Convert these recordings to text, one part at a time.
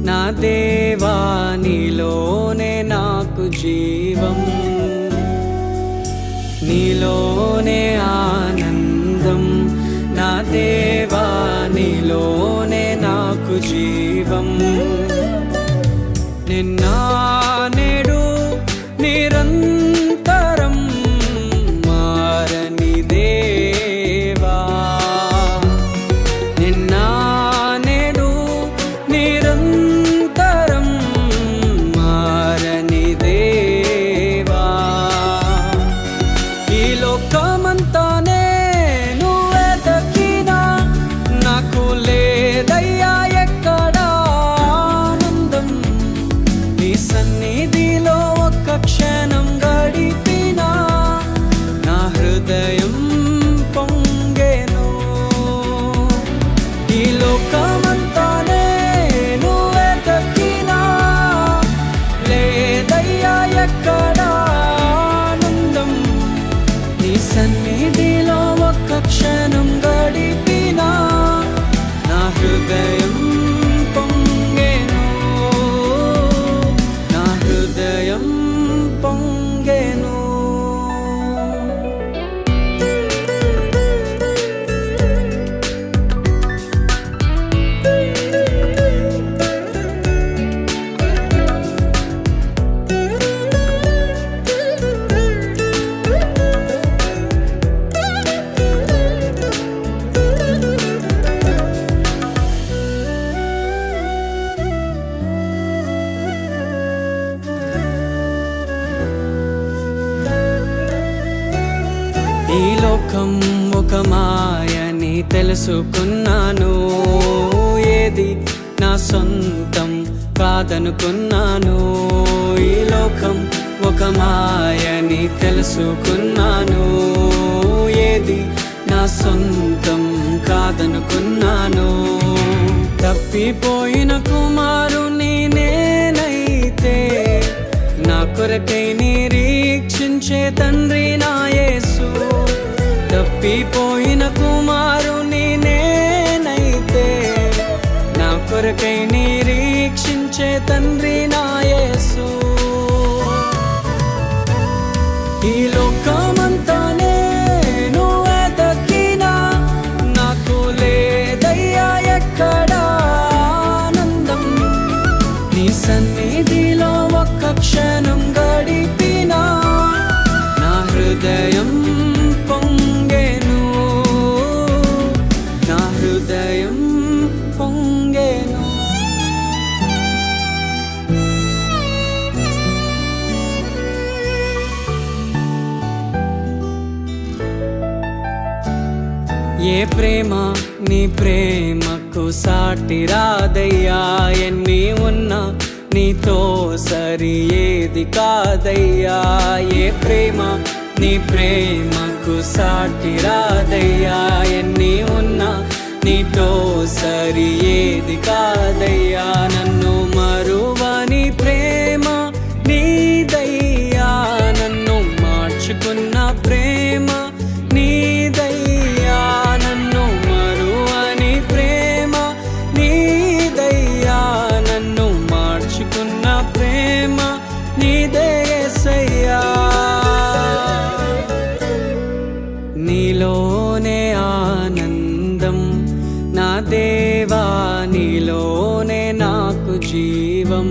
నా దేవా నీలోనే నాకు జీవం, నీలోనే ఆనందం. నా దేవా నీలోనే నాకు జీవం. నిన్న నేడు నిరంతరం మారని దేవా, నిన్న నేడు నిరంతరం మారని దేవా. ఈ లోకమంతానే నువ్వే దక్కినా నాకు లేదయ్యా ఎక్కడా ఆనందం. నీ సన్నిధిలో ఒక్క క్షణం గడిపినా నా హృదయం పొంగెను. ఈ లోకమంతానే నువ్వే దక్కినా లేదయ్యా ఎక్కడా ఆనందం. నీ సన్నిధిలో ఒక్క క్షణం గడిపినా నా హృదయం పొంగెను, నా హృదయం పొంగెను. ఈ లోకం ఒక మాయని తెలుసుకున్నాను, ఏది నా సొంతం కాదనుకున్నాను. ఈ లోకం ఒక మాయని తెలుసుకున్నాను, ఏది నా సొంతం కాదనుకున్నాను. తప్పిపోయిన కుమారుని నేనైతే నా కొరకై నిరీక్షించే తండ్రి నా యేసు. తప్పిపోయిన కుమారుని నేనైతే నా కొరకై నిరీక్షించే తండ్రి నా యేసు. ఈ లోకమంతానే నువ్వే దక్కినా నాకు లేదయ్యా ఎక్కడా ఆనందం. నీ సన్నిధిలో ఒక్క క్షణం గడిపినా నా హృదయం పొంగెను, నా హృదయం పొంగెను. ఏ ప్రేమ నీ ప్రేమకు సాటి రాదయ్యా, ఎన్ని ఉన్నా నీతో సరి ఏది కాదయ్యా. ఏ ప్రేమ నీ ప్రేమకు సాటి రాదయ్యా, ఎన్ని ఉన్నా నీతో సరి ఏది కాదయ్యా. నన్ను మరువని ప్రేమ నీదయ్యా, నన్ను మార్చుకున్న ప్రేమ నీదయ్యా. నన్ను మరువని ప్రేమ నీదయ్యా, నన్ను మార్చుకున్న ప్రేమ నీదే యేసయ్యా. నీలోనే ఆనందం నా దేవా, నీలోనే నాకు జీవం,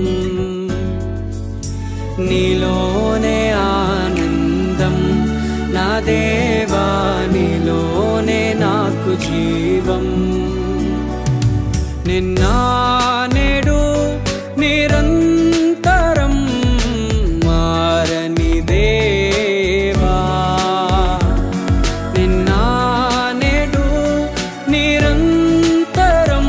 నీలోనే ఆనందం నా దేవా, నీలోనే నాకు జీవం. నిన్న నేడు నిరంతరం మారని దేవా, నిన్న నేడు నిరంతరం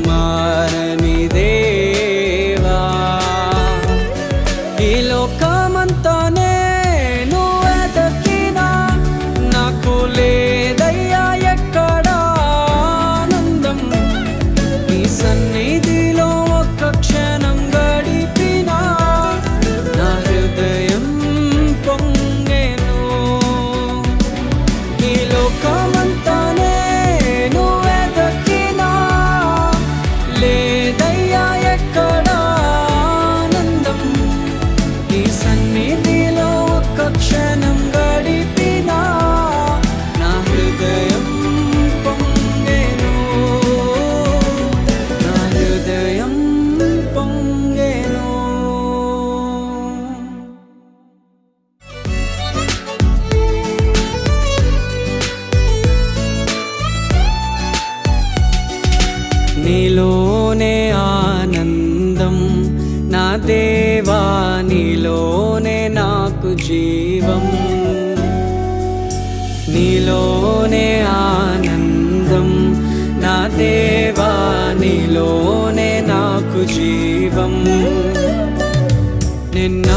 మారని దేవా. ఈ లోకమంతానే నువ్వే దక్కినా నాకు లేదయ్యా ఎక్కడా దేవా నీలోనే నాకు జీవం, నీలోనే ఆనందం, నా దేవా నీలోనే నాకు జీవం. నిన్న